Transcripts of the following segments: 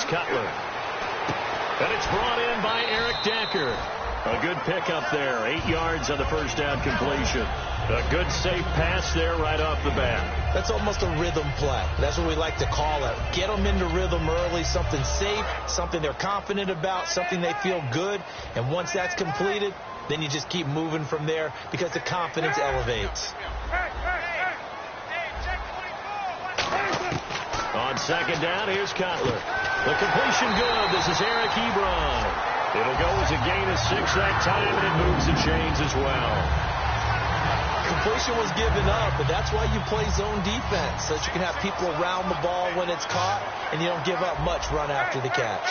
Cutler. And it's brought in by Eric Decker. A good pickup there. 8 yards on the first down completion. A good safe pass there right off the bat. That's almost a rhythm play. That's what we like to call it. Get them into rhythm early, something safe, something they're confident about, something they feel good. And once that's completed, then you just keep moving from there because the confidence elevates. On second down, here's Cutler. The completion good. This is Eric Ebron. It'll go as a gain of 6 that time, and it moves the chains as well. Completion was given up, but that's why you play zone defense, so that you can have people around the ball when it's caught, and you don't give up much run after the catch.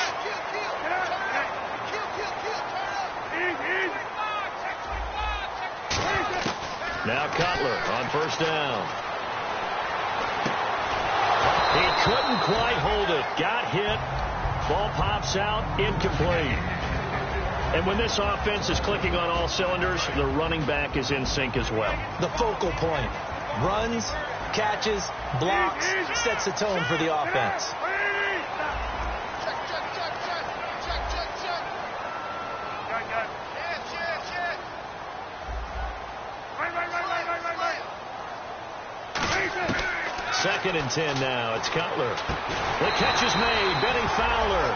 Now Cutler on first down. He couldn't quite hold it. Got hit. Ball pops out. Incomplete. And when this offense is clicking on all cylinders, the running back is in sync as well. The focal point. Runs, catches, blocks, sets the tone for the offense. Second and 10 now. It's Cutler. The catch is made. Benny Fowler.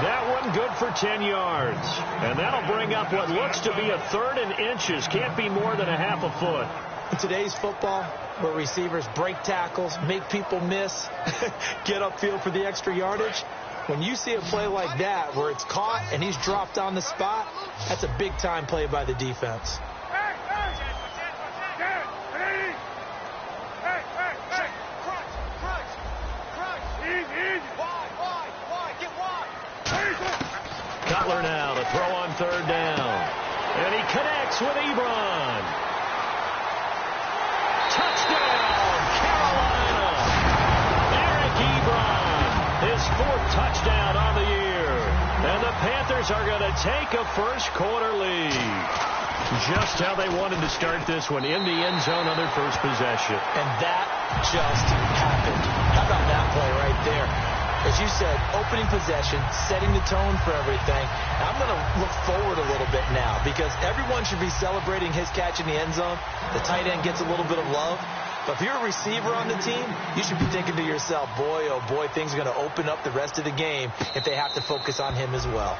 That one good for 10 yards. And that'll bring up what looks to be a 3rd and inches. Can't be more than a half a foot. In today's football, where receivers break tackles, make people miss, get upfield for the extra yardage, when you see a play like that where it's caught and he's dropped on the spot, that's a big-time play by the defense. Cutler now to throw on third down. And he connects with Ebron. Touchdown, Carolina. Eric Ebron, his 4th touchdown on the year. And the Panthers are going to take a first-quarter lead. Just how they wanted to start this one, in the end zone on their first possession. And that just happened. How about that play right there? As you said, opening possession, setting the tone for everything. I'm going to look forward a little bit now because everyone should be celebrating his catch in the end zone. The tight end gets a little bit of love. But if you're a receiver on the team, you should be thinking to yourself, boy, oh boy, things are going to open up the rest of the game if they have to focus on him as well.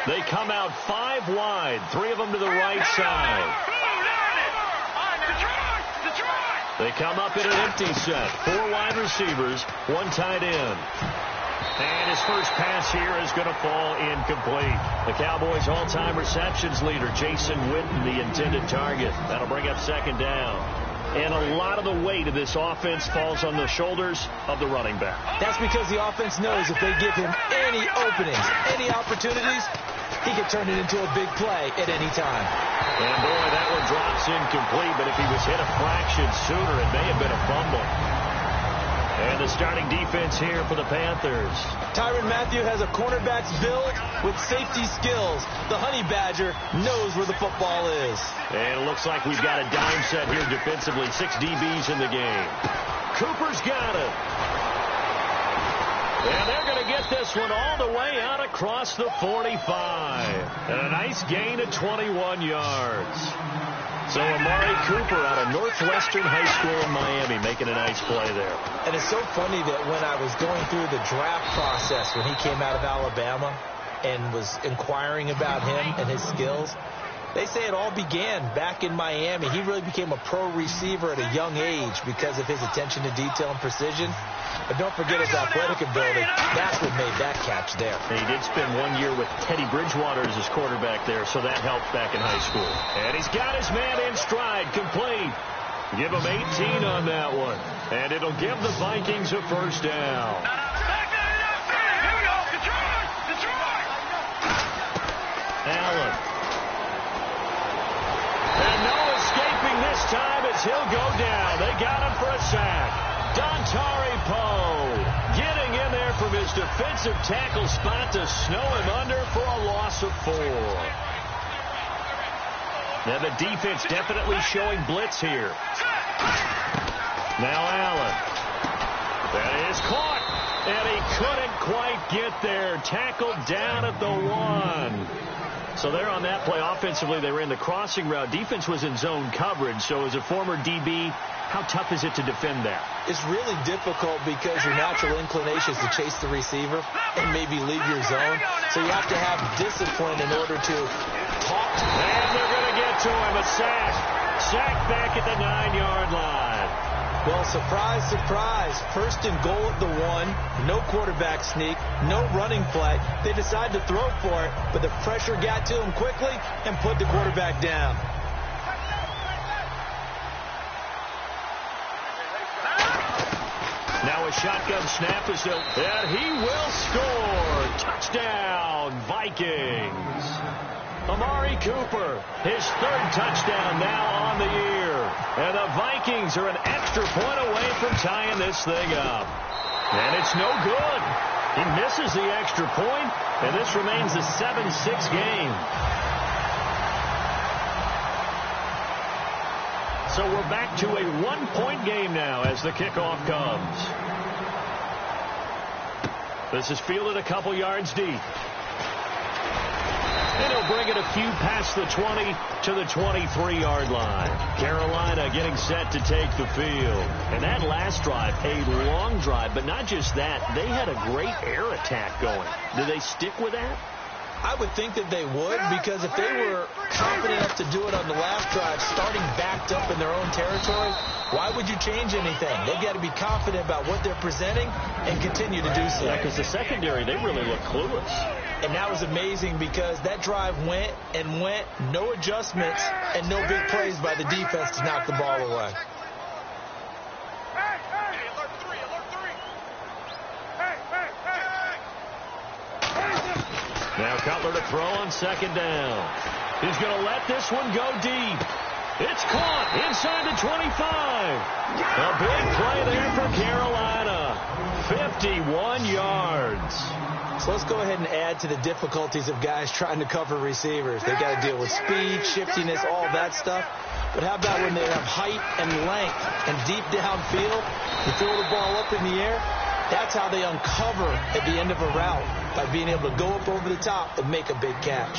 They come out 5 wide, 3 of them to the right side. They come up in an empty set. 4 wide receivers, 1 tight end. And his first pass here is going to fall incomplete. The Cowboys' all-time receptions leader, Jason Witten, the intended target. That'll bring up second down. And a lot of the weight of this offense falls on the shoulders of the running back. That's because the offense knows if they give him any openings, any opportunities, he can turn it into a big play at any time. And boy, that one drops incomplete, but if he was hit a fraction sooner, it may have been a fumble. And the starting defense here for the Panthers. Tyrann Mathieu has a cornerback's build with safety skills. The Honey Badger knows where the football is. And it looks like we've got a dime set here defensively. 6 DBs in the game. Cooper's got it. And they're going to get this one all the way out across the 45. And a nice gain of 21 yards. So Amari Cooper out of Northwestern High School in Miami making a nice play there. And it's so funny that when I was going through the draft process when he came out of Alabama and was inquiring about him and his skills, they say it all began back in Miami. He really became a pro receiver at a young age because of his attention to detail and precision. But don't forget his athletic ability. That's what made that catch there. He did spend 1 year with Teddy Bridgewater as his quarterback there, so that helped back in high school. And he's got his man in stride, complete. Give him 18 on that one. And it'll give the Vikings a first down. as he'll go down. They got him for a sack. Dontari Poe getting in there from his defensive tackle spot to snow him under for a loss of 4. Now the defense definitely showing blitz here. Now Allen. That is caught. And he couldn't quite get there. Tackled down at the 1. So there on that play, offensively, they ran the crossing route. Defense was in zone coverage. So as a former DB, how tough is it to defend that? It's really difficult because your natural inclination is to chase the receiver and maybe leave your zone. So you have to have discipline in order to talk. And they're going to get to him. A sack. Sack back at the 9-yard line. Well, surprise, surprise. First and goal at the 1. No quarterback sneak. No running play. They decide to throw for it, but the pressure got to him quickly and put the quarterback down. Now a shotgun snap is still, and he will score. Touchdown, Vikings. Amari Cooper, his 3rd touchdown now on the year. And the Vikings are an extra point away from tying this thing up. And it's no good. He misses the extra point, and this remains a 7-6 game. So we're back to a 1-point game now as the kickoff comes. This is fielded a couple yards deep. And he'll bring it a few past the 20 to the 23-yard line. Carolina getting set to take the field. And that last drive, a long drive, but not just that. They had a great air attack going. Do they stick with that? I would think that they would, because if they were confident enough to do it on the last drive, starting backed up in their own territory, why would you change anything? They've got to be confident about what they're presenting and continue to do so. Yeah, because the secondary, they really look clueless. And that was amazing because that drive went and went, no adjustments, and no big plays by the defense to knock the ball away. Now Cutler to throw on 2nd down. He's going to let this one go deep. It's caught inside the 25. A big play there for Carolina. 51 yards. So let's go ahead and add to the difficulties of guys trying to cover receivers. They've got to deal with speed, shiftiness, all that stuff. But how about when they have height and length and deep downfield? You throw the ball up in the air. That's how they uncover at the end of a route, by being able to go up over the top and make a big catch.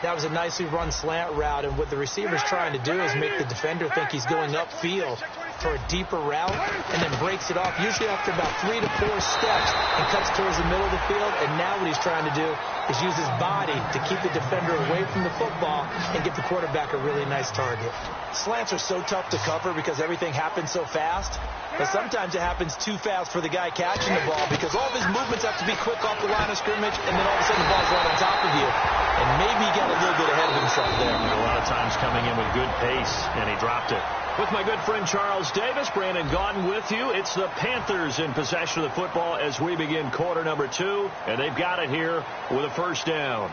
That was a nicely run slant route, and what the receiver's trying to do is make the defender think he's going upfield for a deeper route, and then breaks it off, usually after about 3 to 4 steps, and cuts towards the middle of the field. And now what he's trying to do is use his body to keep the defender away from the football and get the quarterback a really nice target. Slants are so tough to cover because everything happens so fast. But sometimes it happens too fast for the guy catching the ball, because all of his movements have to be quick off the line of scrimmage, and then all of a sudden the ball's right on top of you. And maybe he got a little bit ahead of himself there. A lot of times coming in with good pace, and he dropped it. With my good friend Charles Davis, Brandon Gaudin with you. It's the Panthers in possession of the football as we begin quarter number 2, and they've got it here with a 1st down.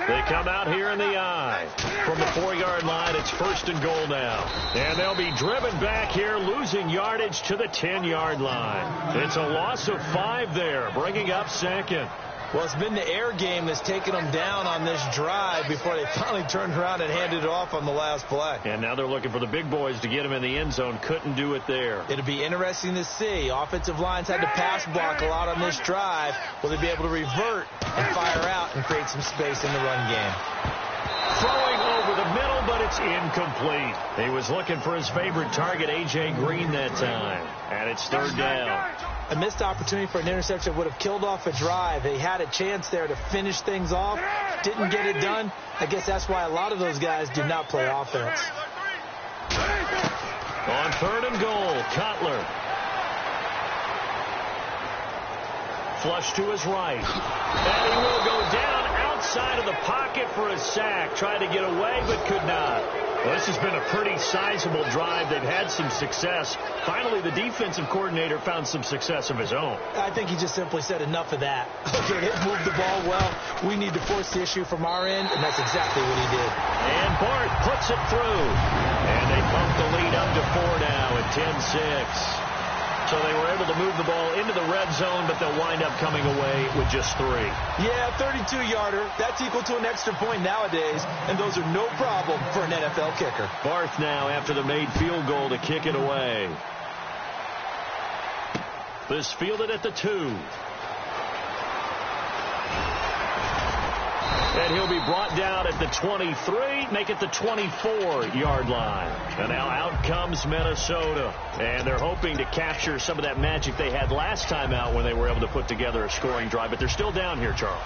They come out here in the I. From the 4-yard line, it's 1st and goal now. And they'll be driven back here, losing yardage to the 10-yard line. It's a loss of 5 there, bringing up 2nd. Well, it's been the air game that's taken them down on this drive before they finally turned around and handed it off on the last play. And now they're looking for the big boys to get him in the end zone. Couldn't do it there. It'll be interesting to see. Offensive lines had to pass block a lot on this drive. Will they be able to revert and fire out and create some space in the run game? Throwing over the middle, but it's incomplete. He was looking for his favorite target, A.J. Green, that time. And it's 3rd down. A missed opportunity for an interception would have killed off a drive. They had a chance there to finish things off. Didn't get it done. I guess that's why a lot of those guys do not play offense. On 3rd and goal, Cutler. Flush to his right. And he will go down outside of the pocket for a sack. Tried to get away, but could not. Well, this has been a pretty sizable drive. They've had some success. Finally, the defensive coordinator found some success of his own. I think he just simply said enough of that. Okay, they've moved the ball well. We need to force the issue from our end, and that's exactly what he did. And Bart puts it through. And they bump the lead up to 4 now at 10-6. So they were able to move the ball into the red zone, but they'll wind up coming away with just 3. Yeah, 32-yarder. That's equal to an extra point nowadays, and those are no problem for an NFL kicker. Barth now after the made field goal to kick it away. This fielded at the 2. And he'll be brought down at the 23, make it the 24-yard line. And now out comes Minnesota. And they're hoping to capture some of that magic they had last time out when they were able to put together a scoring drive. But they're still down here, Charles.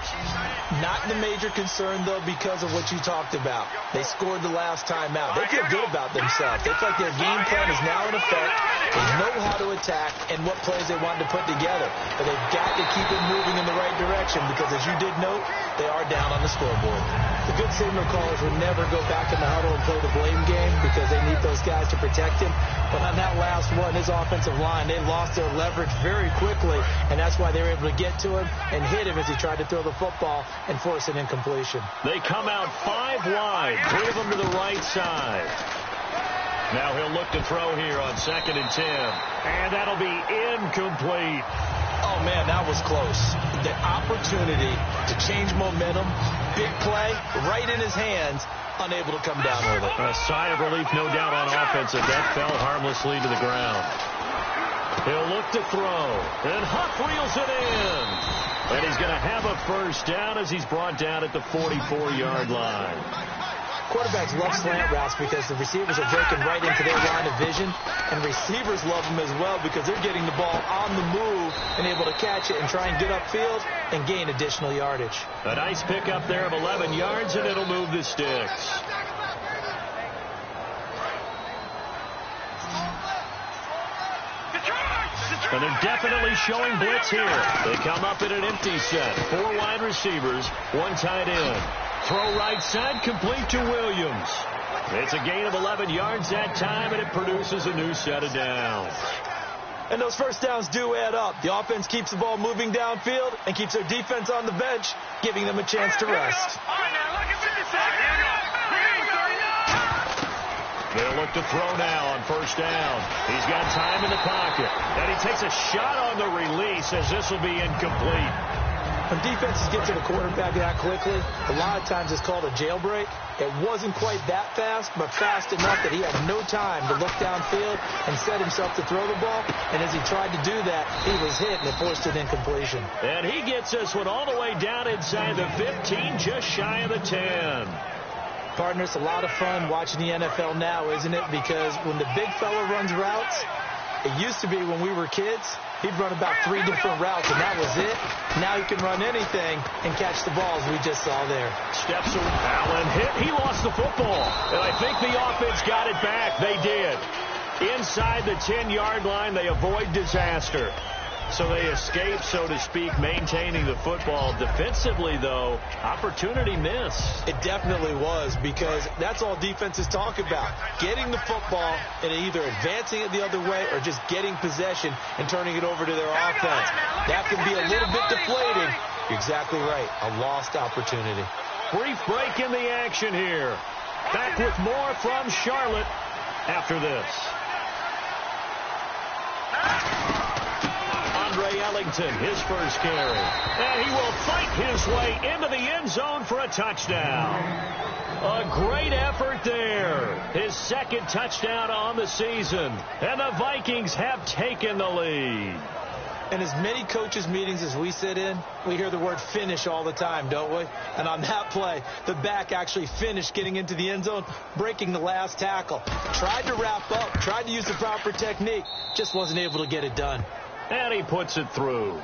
Not the major concern, though, because of what you talked about. They scored the last time out. They feel good about themselves. They feel like their game plan is now in effect. They know how to attack and what plays they want to put together. But they've got to keep it moving in the right direction because, as you did note, they are down on the scoreboard. The good signal callers will never go back in the huddle and play the blame game because they need those guys to protect him. But on that last one, his offensive line, they lost their leverage very quickly, and that's why they were able to get to him and hit him as he tried to throw the football and force an incompletion. They come out 5 wide, 3 of them to the right side. Now he'll look to throw here on 2nd and 10, and that'll be incomplete. Oh, man, that was close. The opportunity to change momentum, big play, right in his hands, unable to come down with it. A sigh of relief, no doubt, on offense, and that fell harmlessly to the ground. He'll look to throw, and Huff reels it in. And he's going to have a first down as he's brought down at the 44-yard line. Quarterbacks love slant routes because the receivers are breaking right into their line of vision, and receivers love them as well because they're getting the ball on the move and able to catch it and try and get upfield and gain additional yardage. A nice pickup there of 11 yards, and it'll move the sticks. And they're definitely showing blitz here. They come up in an empty set. 4 wide receivers, 1 tight end. Throw right side, complete to Williams. It's a gain of 11 yards that time, and it produces a new set of downs. And those first downs do add up. The offense keeps the ball moving downfield and keeps their defense on the bench, giving them a chance to rest. They'll look to throw now on first down. He's got time in the pocket. And he takes a shot on the release as this will be incomplete. When defenses get to the quarterback that quickly, a lot of times it's called a jailbreak. It wasn't quite that fast, but fast enough that he had no time to look downfield and set himself to throw the ball. And as he tried to do that, he was hit and it forced an incompletion. And he gets this one all the way down inside the 15, just shy of the 10. Partner, it's a lot of fun watching the NFL now, isn't it? Because when the big fella runs routes, it used to be when we were kids, he'd run about 3 different routes, and that was it. Now he can run anything and catch the balls we just saw there. Steps around, Allen hit. He lost the football. And I think the offense got it back. They did. Inside the 10-yard line, they avoid disaster. So they escape, so to speak, maintaining the football. Defensively, though, opportunity missed. It definitely was, because that's all defenses talk about. Getting the football and either advancing it the other way or just getting possession and turning it over to their offense. That can be a little bit deflating. You're exactly right. A lost opportunity. Brief break in the action here. Back with more from Charlotte after this. Andre Ellington, his first carry. And he will fight his way into the end zone for a touchdown. A great effort there. His second touchdown on the season. And the Vikings have taken the lead. And as many coaches' meetings as we sit in, we hear the word finish all the time, don't we? And on that play, the back actually finished getting into the end zone, breaking the last tackle. Tried to wrap up, tried to use the proper technique, just wasn't able to get it done. And he puts it through.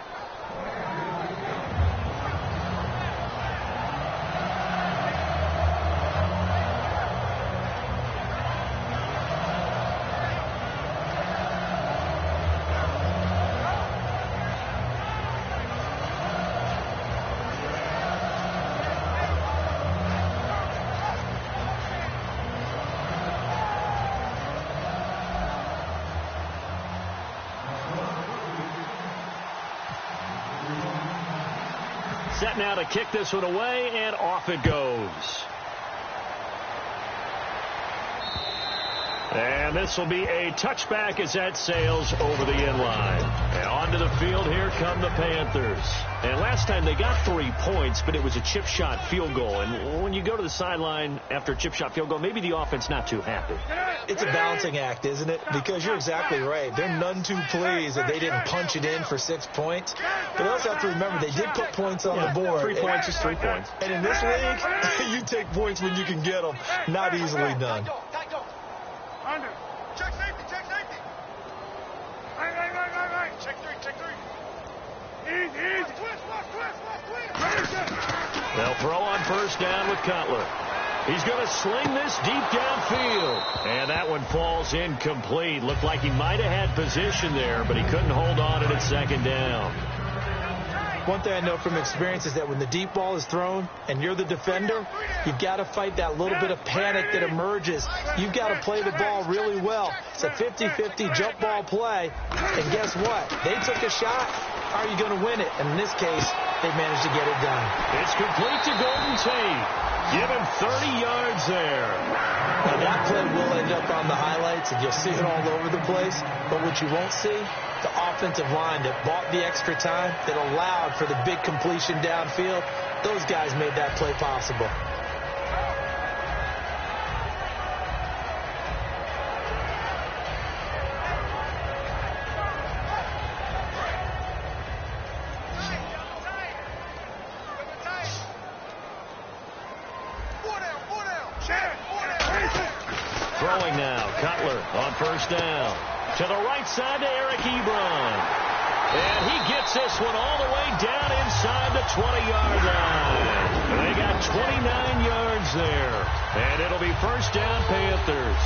Set now to kick this one away, and off it goes. And this will be a touchback as that sails over the end line. And onto the field, here come the Panthers. And last time they got 3 points, but it was a chip shot field goal. And when you go to the sideline after a chip shot field goal, maybe the offense not too happy. It's a balancing act, isn't it? Because you're exactly right. They're none too pleased that they didn't punch it in for 6 points. But you also have to remember they did put points on the board. 3 points is 3 points. And in this league, you take points when you can get them. Not easily done. Under. Check safety, check safety. Right. Check three. Easy. Twist. They'll throw on first down with Cutler. He's going to sling this deep downfield. And that one falls incomplete. Looked like he might have had position there, but he couldn't hold on to it at second down. One thing I know from experience is that when the deep ball is thrown and you're the defender, you've got to fight that little bit of panic that emerges. You've got to play the ball really well. It's a 50-50 jump ball play. And guess what? They took a shot. How are you going to win it? And in this case, they managed to get it done. It's complete to Golden Tate. Give him 30 yards there. Now that play will end up on the highlights, and you'll see it all over the place. But what you won't see, the offensive line that bought the extra time, that allowed for the big completion downfield, those guys made that play possible. Throwing now, Cutler on first down. To the right side to Eric Ebron. And he gets this one all the way down inside the 20-yard line. They got 29 yards there. And it'll be first down, Panthers.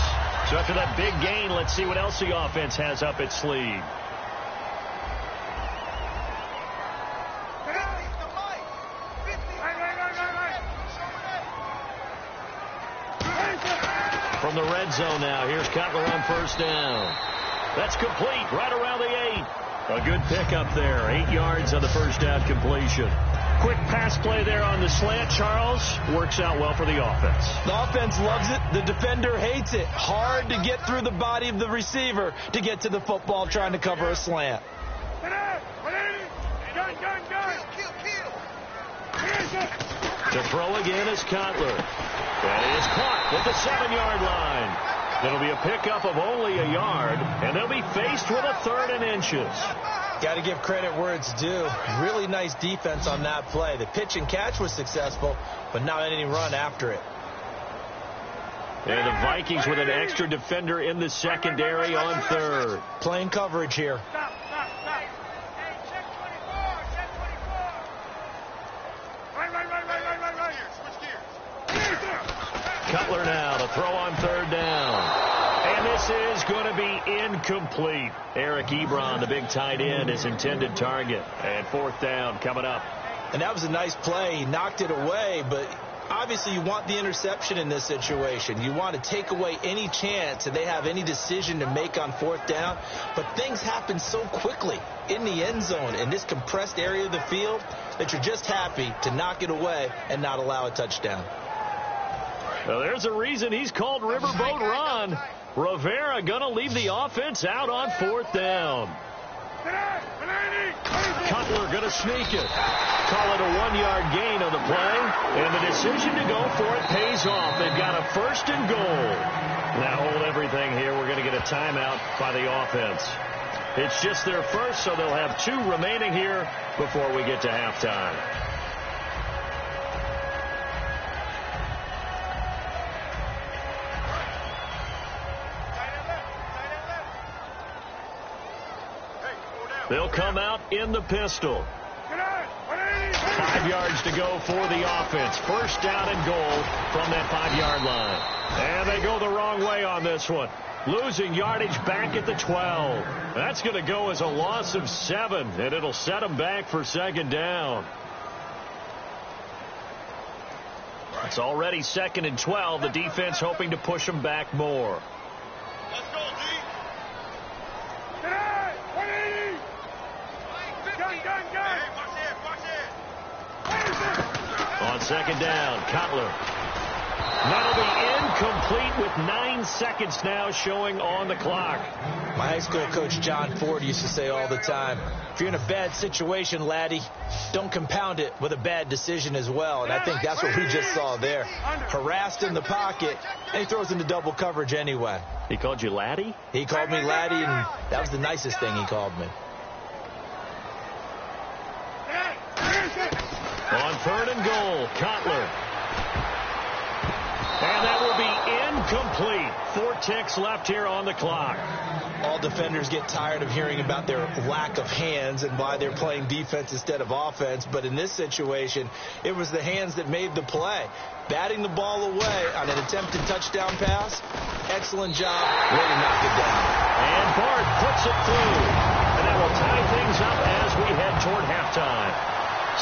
So after that big gain, let's see what else the offense has up its sleeve. From the red zone now, here's Cutler on first down. That's complete, right around the 8. A good pickup there, 8 yards on the first down completion. Quick pass play there on the slant, Charles. Works out well for the offense. The offense loves it. The defender hates it. Hard to get through the body of the receiver to get to the football trying to cover a slant. To throw again is Cutler. That is caught at the 7-yard line. It'll be a pickup of only a yard, and they'll be faced with a 3rd and inches. Got to give credit where it's due. Really nice defense on that play. The pitch and catch was successful, but not any run after it. And the Vikings with an extra defender in the secondary on 3rd. Playing coverage here. Cutler now to throw on 3rd down. And this is going to be incomplete. Eric Ebron, the big tight end, his intended target. And 4th down coming up. And that was a nice play. He knocked it away, but obviously you want the interception in this situation. You want to take away any chance that they have any decision to make on 4th down. But things happen so quickly in the end zone in this compressed area of the field that you're just happy to knock it away and not allow a touchdown. Well, there's a reason he's called Riverboat Ron. Rivera going to leave the offense out on 4th down. Cutler going to sneak it. Call it a 1-yard gain on the play. And the decision to go for it pays off. They've got a 1st and goal. Now hold everything here. We're going to get a timeout by the offense. It's just their first, so they'll have 2 remaining here before we get to halftime. They'll come out in the pistol. 5 yards to go for the offense. First down and goal from that 5-yard line. And they go the wrong way on this one. Losing yardage back at the 12. That's going to go as a loss of 7, and it'll set them back for 2nd down. It's already 2nd and 12. The defense hoping to push them back more. Let's go, D. Gun. Hey, watch it. second down. Cutler. That'll be incomplete with 9 seconds now showing on the clock. My high school coach, John Ford, used to say all the time, if you're in a bad situation, laddie, don't compound it with a bad decision as well. And I think that's what we just saw there. Harassed in the pocket, and he throws into double coverage anyway. He called you laddie? He called me laddie, and that was the nicest thing he called me. On 3rd and goal, Cutler. And that will be incomplete. 4 ticks left here on the clock. All defenders get tired of hearing about their lack of hands and why they're playing defense instead of offense. But in this situation, it was the hands that made the play. Batting the ball away on an attempted touchdown pass. Excellent job. Way to knock it down. And Bart puts it through. And that will tie things up as we head toward halftime.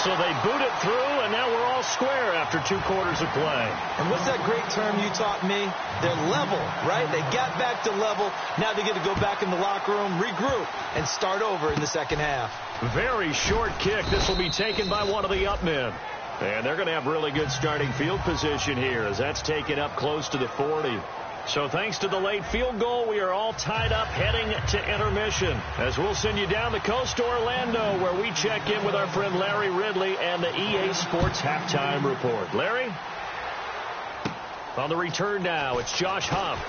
So they boot it through, and now we're all square after 2 quarters of play. And what's that great term you taught me? They're level, right? They got back to level. Now they get to go back in the locker room, regroup, and start over in the second half. Very short kick. This will be taken by one of the up men. And they're going to have really good starting field position here as that's taken up close to the 40. So thanks to the late field goal, we are all tied up heading to intermission. As we'll send you down the coast to Orlando, where we check in with our friend Larry Ridley and the EA Sports Halftime Report. Larry? On the return now, it's Josh Huff.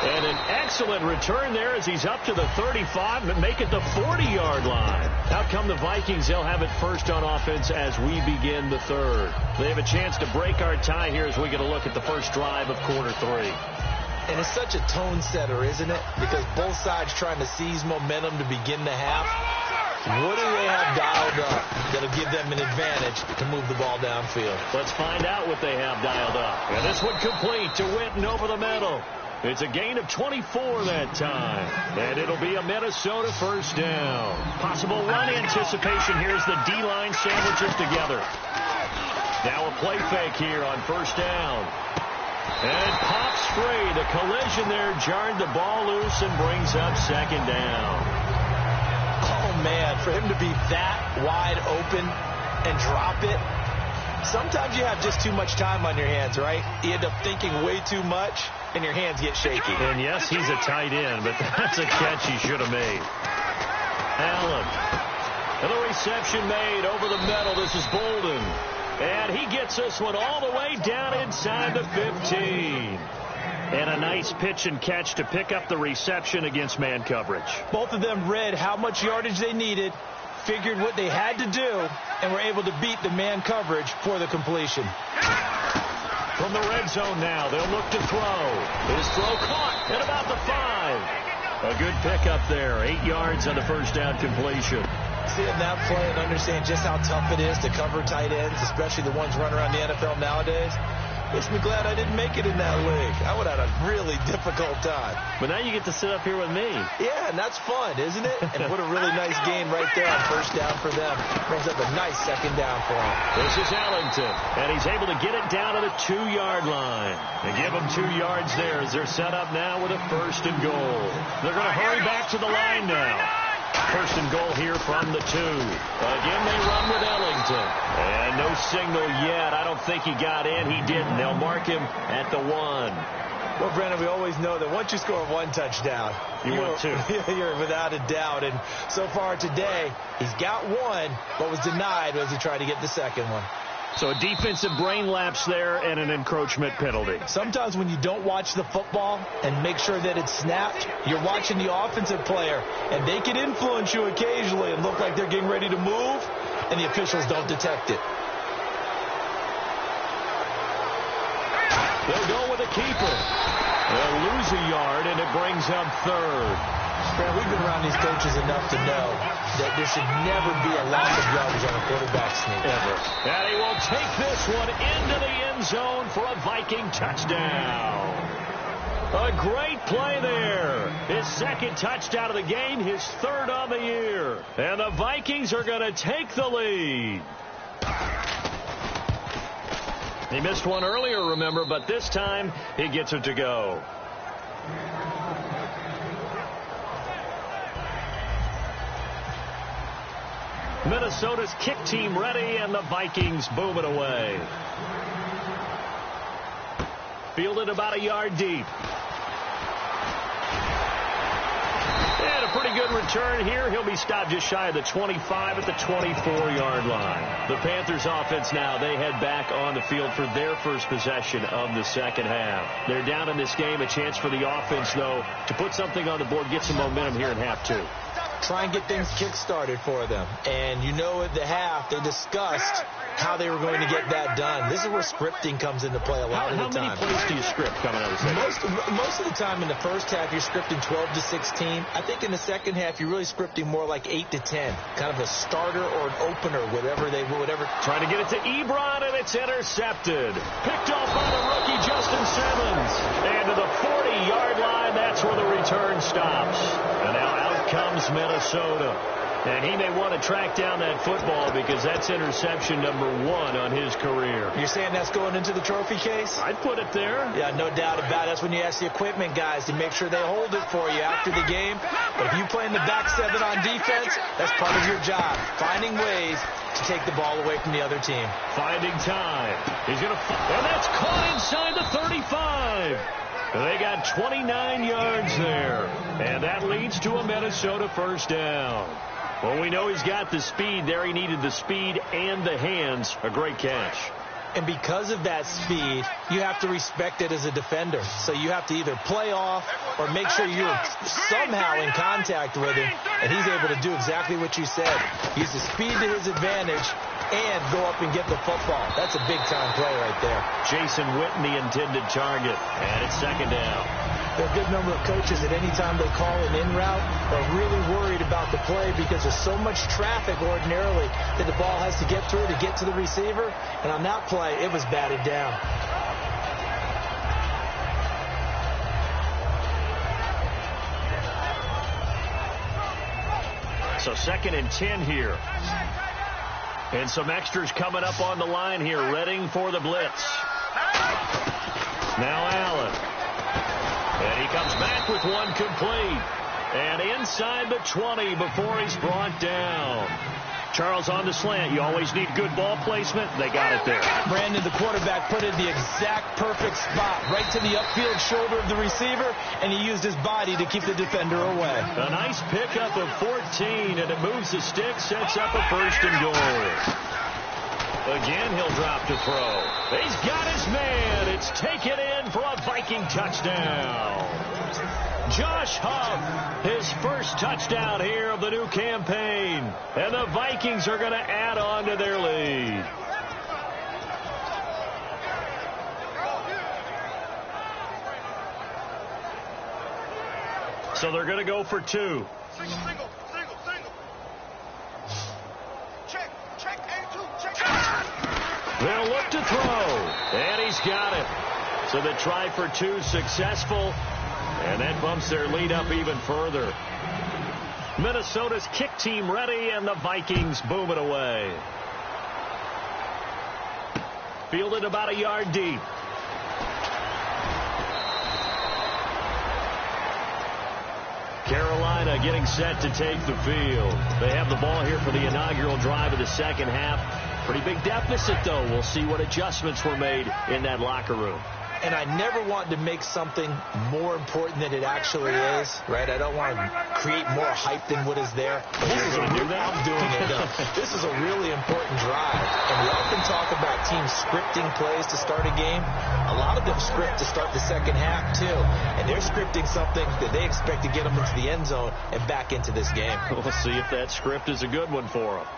And an excellent return there as he's up to the 35, but make it the 40-yard line. Out come the Vikings. They'll have it first on offense as we begin the 3rd. They have a chance to break our tie here as we get a look at the first drive of quarter 3. And it's such a tone setter, isn't it? Because both sides trying to seize momentum to begin the half. What do they have dialed up that'll give them an advantage to move the ball downfield? Let's find out what they have dialed up. And this one complete to Witten over the middle. It's a gain of 24 that time. And it'll be a Minnesota first down. Possible run anticipation here as the D-line sandwiches together. Now a play fake here on first down. And pops free. The collision there jarred the ball loose and brings up second down. Oh, man, for him to be that wide open and drop it. Sometimes you have just too much time on your hands, right? You end up thinking way too much, and your hands get shaky. And yes, he's a tight end, but that's a catch he should have made. Allen. And the reception made over the middle. This is Bolden. And he gets this one all the way down inside the 15. And a nice pitch and catch to pick up the reception against man coverage. Both of them read how much yardage they needed, figured what they had to do, and were able to beat the man coverage for the completion. From the red zone now, they'll look to throw. His throw caught at about the 5. A good pickup there, 8 yards on the first down completion. Seeing that play and understand just how tough it is to cover tight ends, especially the ones running around the NFL nowadays, makes me glad I didn't make it in that league. I would have had a really difficult time. But now you get to sit up here with me. Yeah, and that's fun, isn't it? And what a really nice game right there on first down for them. Brings up a nice second down for them. This is Ellington, and he's able to get it down to the 2-yard line. And give them 2 yards there as they're set up now with a first and goal. They're going to hurry back to the line now. First and goal here from the 2. Again, they run with Ellington. And no signal yet. I don't think he got in. He didn't. They'll mark him at the 1. Well, Brandon, we always know that once you score 1 touchdown, you want 2. You're without a doubt. And so far today, he's got 1, but was denied as he tried to get the second one. So a defensive brain lapse there and an encroachment penalty. Sometimes when you don't watch the football and make sure that it's snapped, you're watching the offensive player, and they can influence you occasionally and look like they're getting ready to move, and the officials don't detect it. They'll go with a keeper. They'll lose a yard, and it brings up 3rd. Brad, we've been around these coaches enough to know that there should never be a loss of yardage on a quarterback sneak. Ever. And he will take this one into the end zone for a Viking touchdown. A great play there. His 2nd touchdown of the game, his 3rd on the year. And the Vikings are going to take the lead. He missed one earlier, remember, but this time he gets it to go. Minnesota's kick team ready, and the Vikings boom it away. Fielded about a yard deep. And a pretty good return here. He'll be stopped just shy of the 25 at the 24-yard line. The Panthers offense now, they head back on the field for their first possession of the second half. They're down in this game. A chance for the offense, though, to put something on the board, get some momentum here in half two. Try and get things kick-started for them. And you know at the half, they discussed how they were going to get that done. This is where scripting comes into play a lot of the time. How many plays do you script coming out of the second? Most of the time in the first half, you're scripting 12 to 16. I think in the second half, you're really scripting more like 8 to 10. Kind of a starter or an opener, whatever. Trying to get it to Ebron, and it's intercepted. Picked off by the rookie, Justin Simmons. And to the 40-yard line, that's where the return stops. And now out comes Minnesota. And he may want to track down that football because that's interception number 1 on his career. You're saying that's going into the trophy case? I'd put it there. Yeah, no doubt about it. That's when you ask the equipment guys to make sure they hold it for you after the game. But if you play in the back 7 on defense, that's part of your job. Finding ways to take the ball away from the other team. Finding time. He's going to... And that's caught inside the 35. They got 29 yards there. And that leads to a Minnesota first down. Well, we know he's got the speed there. He needed the speed and the hands. A great catch. And because of that speed, you have to respect it as a defender. So you have to either play off or make sure you're somehow in contact with him. And he's able to do exactly what you said. Use the speed to his advantage and go up and get the football. That's a big-time play right there. Jason Witten, the intended target. And it's second down. There are a good number of coaches at any time they call an in route are really worried about the play because there's so much traffic ordinarily that the ball has to get through to get to the receiver. And on that play, it was batted down. So 2nd and 10 here. And some extras coming up on the line here, readying for the blitz. Now Allen. And he comes back with one complete. And inside the 20 before he's brought down. Charles on the slant. You always need good ball placement. They got it there. Brandon, the quarterback, put it in the exact perfect spot, right to the upfield shoulder of the receiver, and he used his body to keep the defender away. A nice pickup of 14, and it moves the stick, sets up a first and goal. Again, he'll drop to throw. He's got his man. It's taken in for a Viking touchdown. Josh Huff, his first touchdown here of the new campaign. And the Vikings are going to add on to their lead. So they're going to go for 2. Single. Check, and 2, check. They'll look to throw, and he's got it. So the try for 2 successful, and that bumps their lead up even further. Minnesota's kick team ready, and the Vikings boom it away. Fielded about a yard deep. Carolina getting set to take the field. They have the ball here for the inaugural drive of the second half. Pretty big deficit, though. We'll see what adjustments were made in that locker room. And I never want to make something more important than it actually is, right? I don't want to create more hype than what is there. But this is I'm doing it, though. This is a really important drive. And we often talk about teams scripting plays to start a game. A lot of them script to start the second half, too. And they're scripting something that they expect to get them into the end zone and back into this game. We'll see if that script is a good one for them.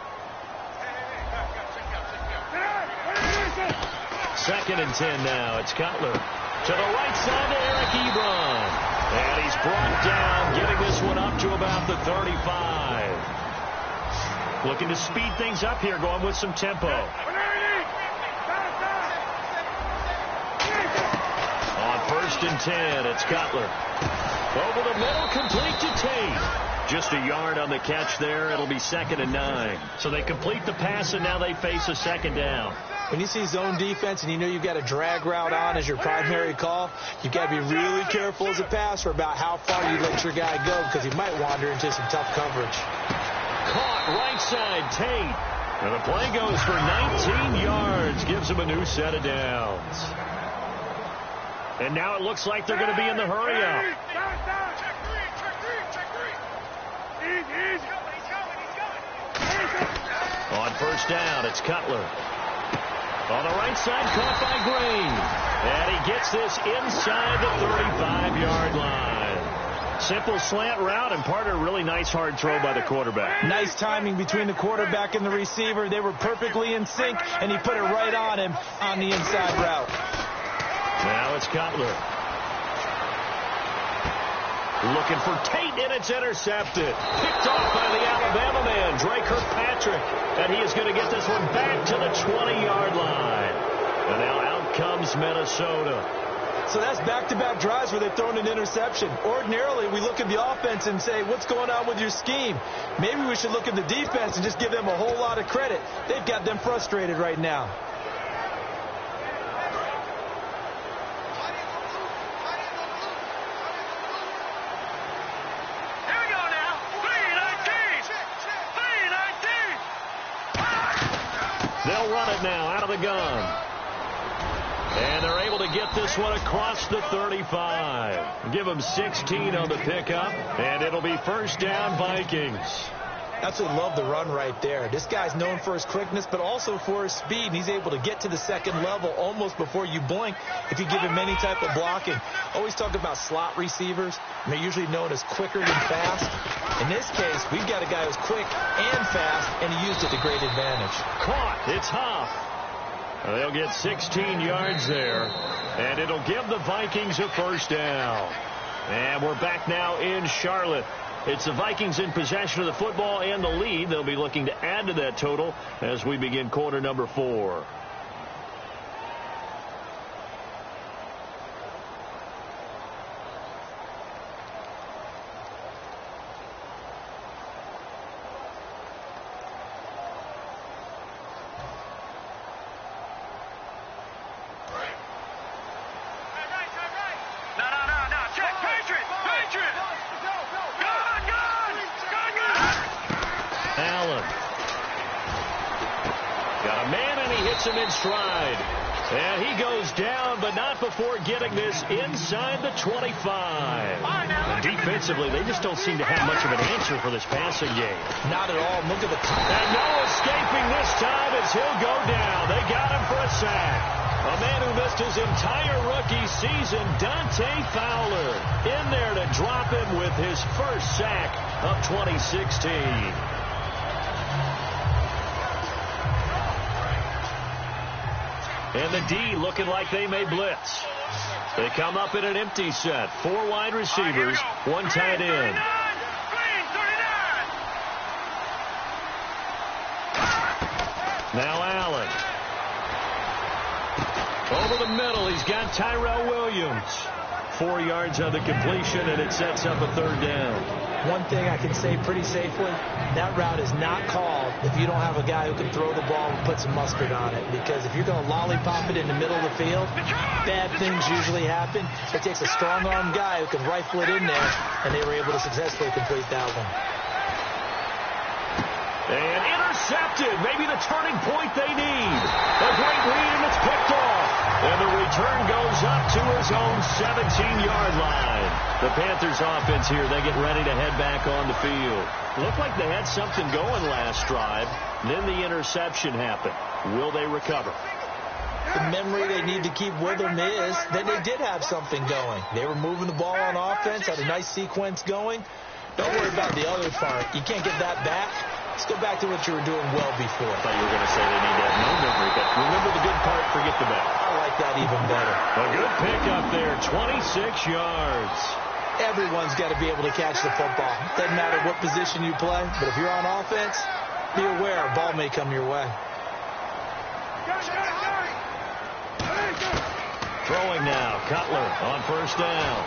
2nd and 10 now. It's Cutler to the right side to Eric Ebron. And he's brought down, getting this one up to about the 35. Looking to speed things up here, going with some tempo. On 1st and 10, it's Cutler. Over the middle, complete to Tate. Just a yard on the catch there. It'll be 2nd and 9. So they complete the pass, and now they face a second down. When you see zone defense and you know you've got a drag route on as your primary call, you've got to be really careful as a passer about how far you let your guy go because he might wander into some tough coverage. Caught right side, Tate. And the play goes for 19 yards. Gives him a new set of downs. And now it looks like they're going to be in the hurry-up. Check three. He's coming. On first down, it's Cutler. On the right side, caught by Green. And he gets this inside the 35-yard line. Simple slant route, and part of a really nice hard throw by the quarterback. Nice timing between the quarterback and the receiver. They were perfectly in sync, and he put it right on him on the inside route. Now it's Cutler. Looking for Tate, and it's intercepted. Picked off by the Alabama man, Dre Kirkpatrick. And he is going to get this one back to the 20-yard line. And now out comes Minnesota. So that's back-to-back drives where they've thrown an interception. Ordinarily, we look at the offense and say, what's going on with your scheme? Maybe we should look at the defense and just give them a whole lot of credit. They've got them frustrated right now. They'll run it now out of the gun. And they're able to get this one across the 35. Give them 16 on the pickup, and it'll be first down Vikings. Absolutely love the run right there. This guy's known for his quickness, but also for his speed. And he's able to get to the second level almost before you blink if you give him any type of blocking. Always talk about slot receivers, and they're usually known as quicker than fast. In this case, we've got a guy who's quick and fast, and he used it to great advantage. Caught. It's Huff. They'll get 16 yards there, and it'll give the Vikings a first down. And we're back now in Charlotte. It's the Vikings in possession of the football and the lead. They'll be looking to add to that total as we begin quarter number 4. Him in stride. And he goes down, but not before getting this inside the 25. And defensively, they just don't seem to have much of an answer for this passing game. Not at all. Look at the time. And no escaping this time as he'll go down. They got him for a sack. A man who missed his entire rookie season, Dante Fowler, in there to drop him with his first sack of 2016. And the D looking like they may blitz. They come up in an empty set. 4 wide receivers, 1 tight end. Now Allen. Over the middle, he's got Tyrell Williams. 4 yards on the completion, and it sets up a third down. One thing I can say pretty safely, that route is not called if you don't have a guy who can throw the ball and put some mustard on it. Because if you're going to lollipop it in the middle of the field, bad things usually happen. It takes a strong-arm guy who can rifle it in there, and they were able to successfully complete that one. And intercepted. Maybe the turning point they need. A great read, and it's picked off. And the return goes up to his own 17-yard line. The Panthers offense here, they get ready to head back on the field. Looked like they had something going last drive. Then the interception happened. Will they recover? The memory they need to keep with them is that they did have something going. They were moving the ball on offense, had a nice sequence going. Don't worry about the other part. You can't get that back. Let's go back to what you were doing well before. I thought you were going to say they need to have no memory, but remember the good part, forget the bad. I like that even better. A good pickup there, 26 yards. Everyone's got to be able to catch the football. Doesn't matter what position you play, but if you're on offense, be aware a ball may come your way. Throwing now, Cutler on first down.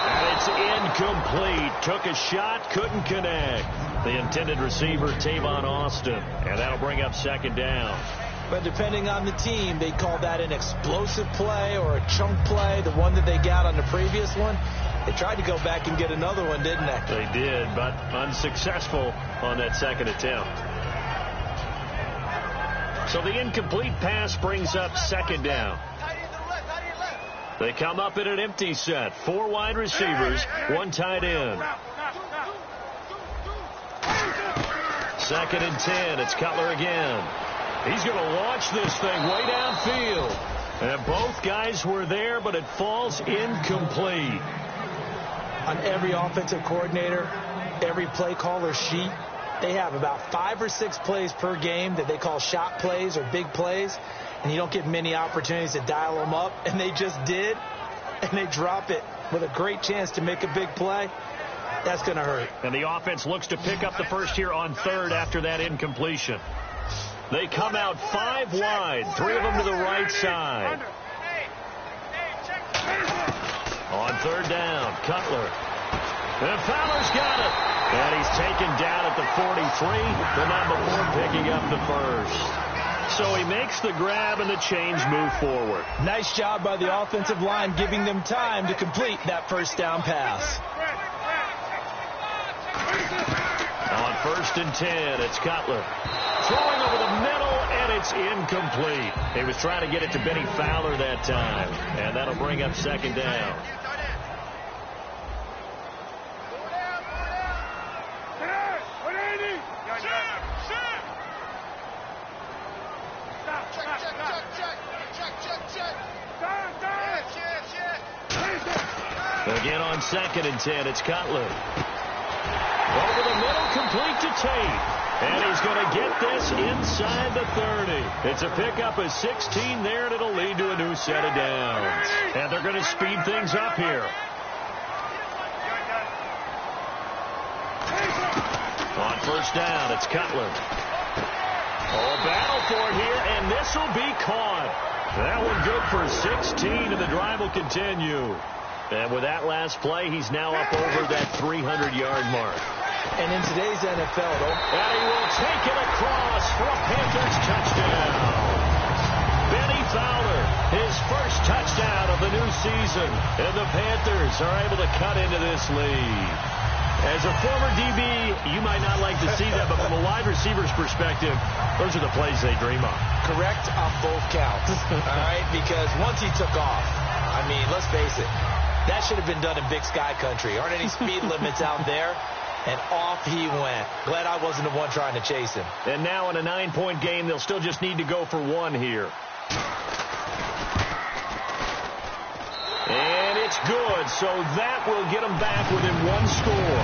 And it's incomplete. Took a shot, couldn't connect. The intended receiver, Tavon Austin. And that'll bring up second down. But depending on the team, they call that an explosive play or a chunk play, the one that they got on the previous one. They tried to go back and get another one, didn't they? They did, but unsuccessful on that second attempt. So the incomplete pass brings up second down. They come up in an empty set. 4 wide receivers, 1 tight end. Second and 10. It's Cutler again. He's going to launch this thing way downfield. And both guys were there, but it falls incomplete. On every offensive coordinator, every play caller sheet, they have about 5 or 6 plays per game that they call shot plays or big plays, and you don't get many opportunities to dial them up, and they just did, and they drop it with a great chance to make a big play. That's going to hurt. And the offense looks to pick up the first here on third after that incompletion. They come out 5 wide, 3 of them to the right side. On third down, Cutler. And Fowler's got it. And he's taken down at the 43, but not before picking up the first. So he makes the grab and the chains move forward. Nice job by the offensive line giving them time to complete that first down pass. On first and 10, it's Cutler. Throwing over the middle, and it's incomplete. He was trying to get it to Benny Fowler that time, and that'll bring up second down. Again on second and 10, it's Cutler. Over the middle, complete to Tate. And he's going to get this inside the 30. It's a pickup of 16 there, and it'll lead to a new set of downs. And they're going to speed things up here. On first down, it's Cutler. Oh, battle for it here, and this will be caught. That one good for 16, and the drive will continue. And with that last play, he's now up over that 300-yard mark. And in today's NFL, and he will take it across for a Panthers touchdown. Benny Fowler, his first touchdown of the new season. And the Panthers are able to cut into this lead. As a former DB, you might not like to see that, but from a wide receiver's perspective, those are the plays they dream of. Correct on both counts. All right, because once he took off, I mean, let's face it, that should have been done in Big Sky Country. Aren't any speed limits out there? And off he went. Glad I wasn't the one trying to chase him. And now in a 9-point game, they'll still just need to go for 1 here. And it's good, so that will get them back within 1 score.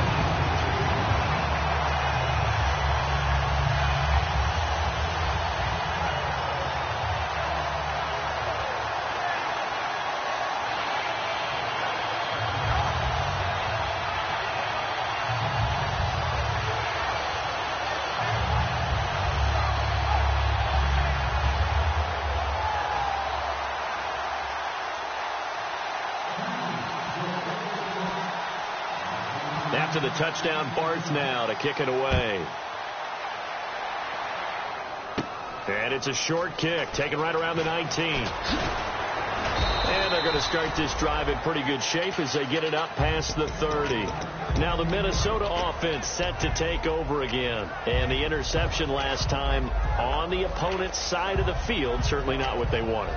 After the touchdown, Barth now to kick it away. And it's a short kick, taken right around the 19. And they're going to start this drive in pretty good shape as they get it up past the 30. Now the Minnesota offense set to take over again. And the interception last time on the opponent's side of the field, certainly not what they wanted.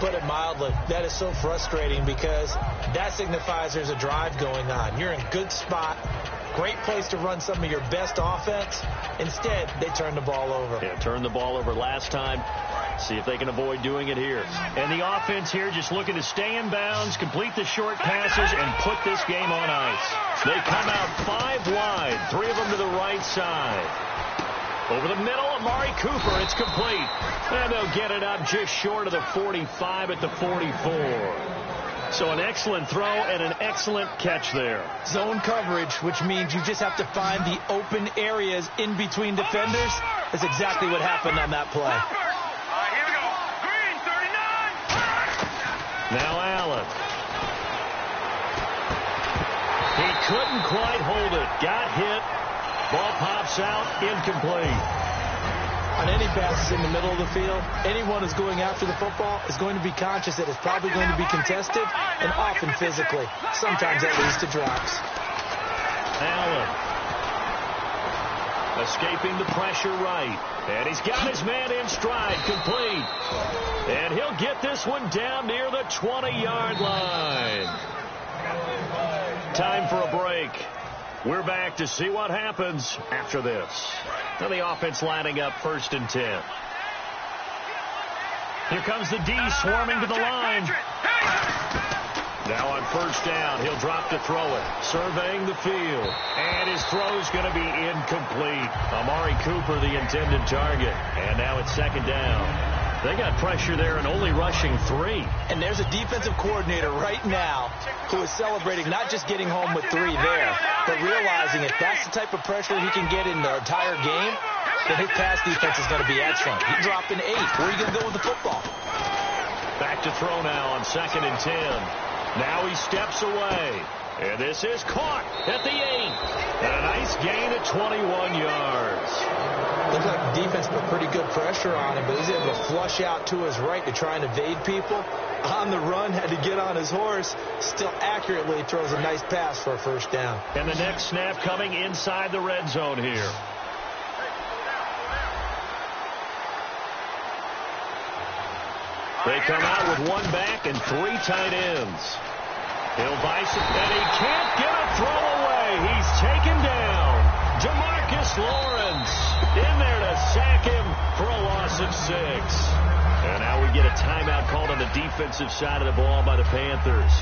Put it mildly, that is so frustrating because that signifies there's a drive going on. You're in a good spot, great place to run some of your best offense. Instead, they turn the ball over. Yeah, turned the ball over last time. See if they can avoid doing it here. And the offense here just looking to stay in bounds, complete the short passes, and put this game on ice. They come out 5 wide, 3 of them to the right side. Over the middle, Amari Cooper, it's complete. And they'll get it up just short of the 45 at the 44. So an excellent throw and an excellent catch there. Zone coverage, which means you just have to find the open areas in between defenders. That's exactly what happened on that play. Here we go. Green, 39. Now Allen. He couldn't quite hold it. Got hit. Ball pops out, incomplete. On any passes in the middle of the field, anyone who's going after the football is going to be conscious that it's probably going to be contested and often physically. Sometimes that leads to drops. Allen escaping the pressure right. And he's got his man in stride, complete. And he'll get this one down near the 20-yard line. Time for a break. We're back to see what happens after this. Now the offense lining up 1st and 10. Here comes the D swarming to the line. Now on 1st down, he'll drop to throw it. Surveying the field. And his throw's going to be incomplete. Amari Cooper, the intended target. And now it's 2nd down. They got pressure there and only rushing 3. And there's a defensive coordinator right now who is celebrating not just getting home with 3 there, but realizing if that's the type of pressure he can get in the entire game, then his pass defense is going to be excellent. He dropped an 8. Where are you going to go with the football? Back to throw now on 2nd and 10. Now he steps away. And this is caught at the 8. And a nice gain of 21 yards. Looks like the defense put pretty good pressure on him, but he's able to flush out to his right to try and evade people. On the run, had to get on his horse. Still accurately throws a nice pass for a 1st down. And the next snap coming inside the red zone here. They come out with 1 back and 3 tight ends. He'll bicep, and he can't get a throw away. He's taken down. Jamarcus Lawrence in there to sack him for a loss of 6. And now we get a timeout called on the defensive side of the ball by the Panthers.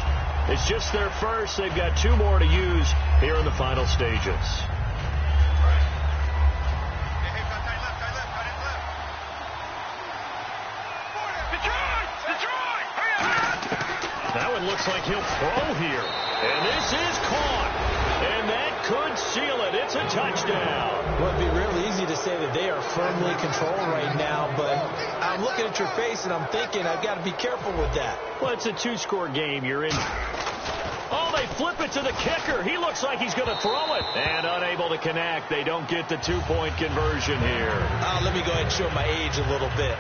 It's just their first. They've got 2 more to use here in the final stages. Now it looks like he'll throw here. And this is caught. And that could seal it. It's a touchdown. Well, it'd be real easy to say that they are firmly controlled right now, but I'm looking at your face and I'm thinking I've got to be careful with that. Well, it's a 2-score game. You're in. Oh, they flip it to the kicker. He looks like he's going to throw it. And unable to connect. They don't get the 2-point conversion here. Let me go ahead and show my age a little bit.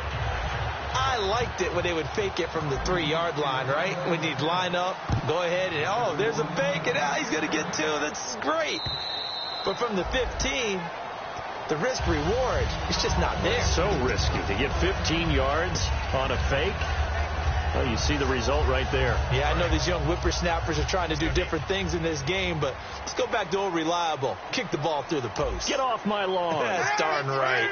I liked it when they would fake it from the 3-yard line, right? When you'd line up, go ahead and, oh, there's a fake, and he's going to get 2. That's great. But from the 15, the risk-reward, it's just not there. So risky to get 15 yards on a fake. Well, you see the result right there. Yeah, I know these young whippersnappers are trying to do different things in this game, but let's go back to old reliable. Kick the ball through the post. Get off my lawn. That's darn right.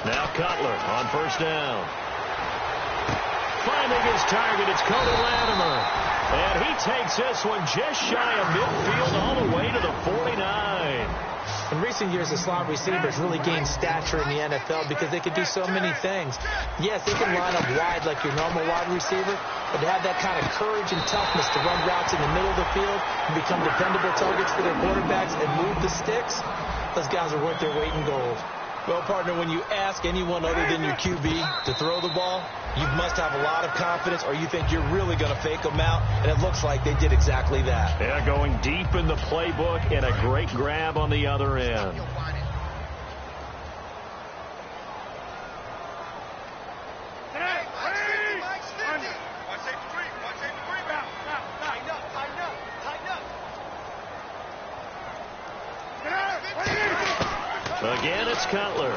Now Cutler on 1st down. Finding his target, it's Cody Latimer. And he takes this one just shy of midfield all the way to the 49. In recent years, the slot receivers really gained stature in the NFL because they can do so many things. Yes, they can line up wide like your normal wide receiver, but to have that kind of courage and toughness to run routes in the middle of the field and become dependable targets for their quarterbacks and move the sticks, those guys are worth their weight in gold. Well, partner, when you ask anyone other than your QB to throw the ball, you must have a lot of confidence or you think you're really going to fake them out, and it looks like they did exactly that. They're going deep in the playbook and a great grab on the other end. Again, it's Cutler.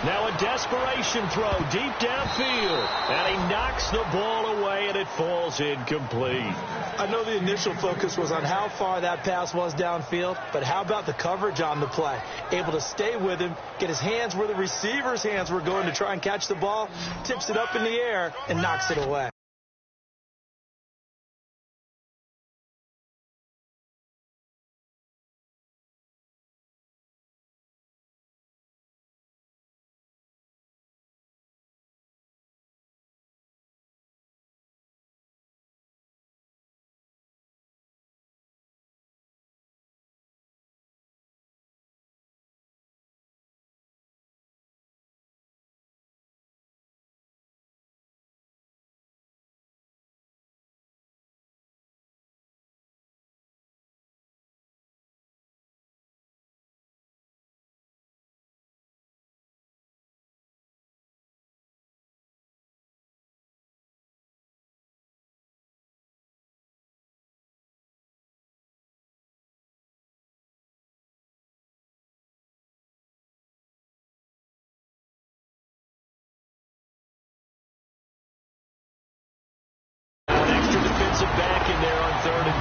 Now a desperation throw deep downfield. And he knocks the ball away, and it falls incomplete. I know the initial focus was on how far that pass was downfield, but how about the coverage on the play? Able to stay with him, get his hands where the receiver's hands were going to try and catch the ball, tips it up in the air, and knocks it away.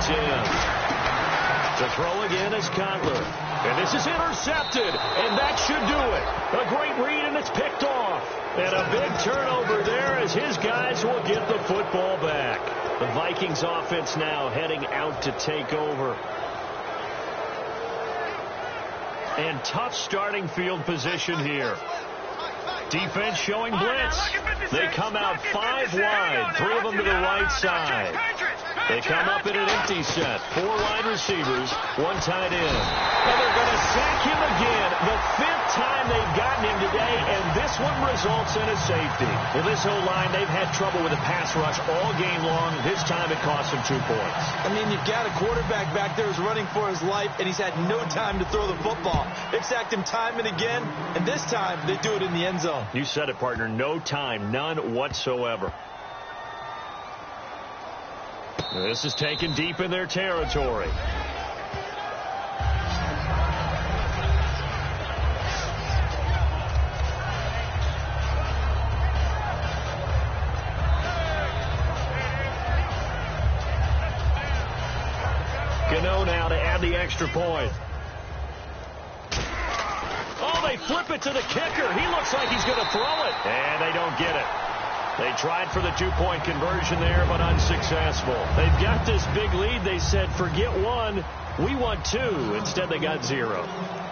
it's in. The throw again is Cutler. And this is intercepted, and that should do it. A great read, and it's picked off. And a big turnover there as his guys will get the football back. The Vikings offense now heading out to take over. And tough starting field position here. Defense showing blitz. They come out 5 wide, 3 of them to the right side. They come up in an empty set. 4 wide receivers, 1 tight end. And they're going to sack him again. The 5th time they've gotten him today, and this one results in a safety. With this whole line, they've had trouble with a pass rush all game long. This time it cost them 2 points. I mean, you've got a quarterback back there who's running for his life, and he's had no time to throw the football. They've sacked him time and again, and this time they do it in the end zone. You said it, partner. No time, none whatsoever. This is taken deep in their territory. Gano now to add the extra point. Oh, they flip it to the kicker. He looks like he's going to throw it. And they don't get it. They tried for the 2-point conversion there, but unsuccessful. They've got this big lead. They said, forget 1. We want 2. Instead, they got 0.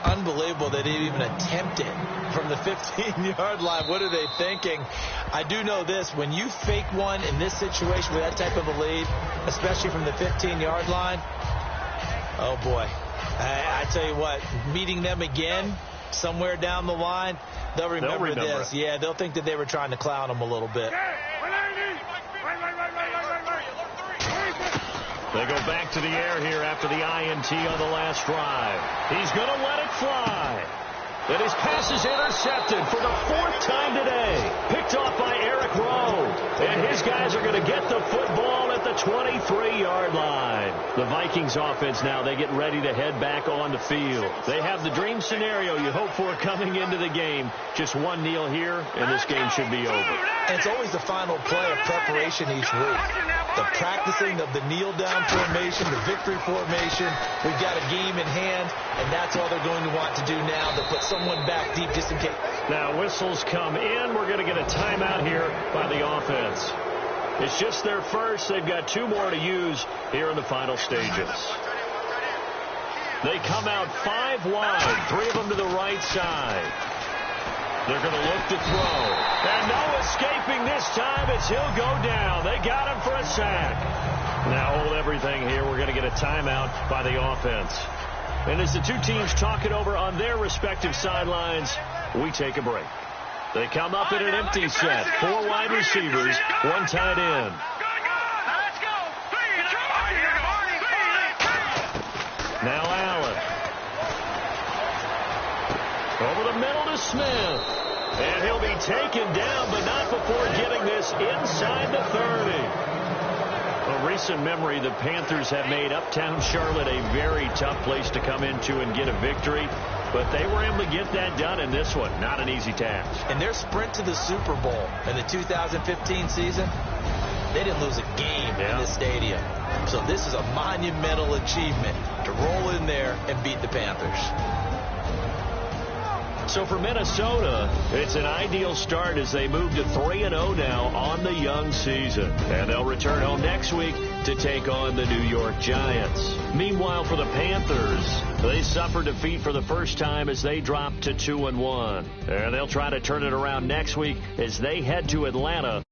Unbelievable they didn't even attempt it from the 15-yard line. What are they thinking? I do know this. When you fake one in this situation with that type of a lead, especially from the 15-yard line, oh, boy. I tell you what, meeting them again somewhere down the line, they'll remember this. Yeah, they'll think that they were trying to clown them a little bit. They go back to the air here after the INT on the last drive. He's going to let it fly. And his pass is intercepted for the 4th time today. Picked off by Eric Rowe. And his guys are going to get the football at the 23-yard line. The Vikings offense now, they get ready to head back on the field. They have the dream scenario you hope for coming into the game. Just 1 kneel here, and this game should be over. And it's always the final play of preparation each week. The practicing of the kneel-down formation, the victory formation. We've got a game in hand, and that's all they're going to want to do now, to put someone back deep just in case. Now, whistles come in. We're going to get a timeout here by the offense. It's just their first. They've got 2 more to use here in the final stages. They come out 5 wide, 3 of them to the right side. They're going to look to throw. And no escaping this time as he'll go down. They got him for a sack. Now hold everything here. We're going to get a timeout by the offense. And as the 2 teams talk it over on their respective sidelines, we take a break. They come up in an empty set. 4 wide receivers, 1 tight end. Now Allen. Over the middle to Smith. And he'll be taken down, but not before getting this inside the 30. A recent memory, the Panthers have made Uptown Charlotte a very tough place to come into and get a victory. But they were able to get that done in this one. Not an easy task. And their sprint to the Super Bowl in the 2015 season, they didn't lose a game in this stadium. So this is a monumental achievement to roll in there and beat the Panthers. So for Minnesota, it's an ideal start as they move to 3-0 now on the young season. And they'll return home next week to take on the New York Giants. Meanwhile, for the Panthers, they suffered defeat for the first time as they dropped to 2-1. And they'll try to turn it around next week as they head to Atlanta.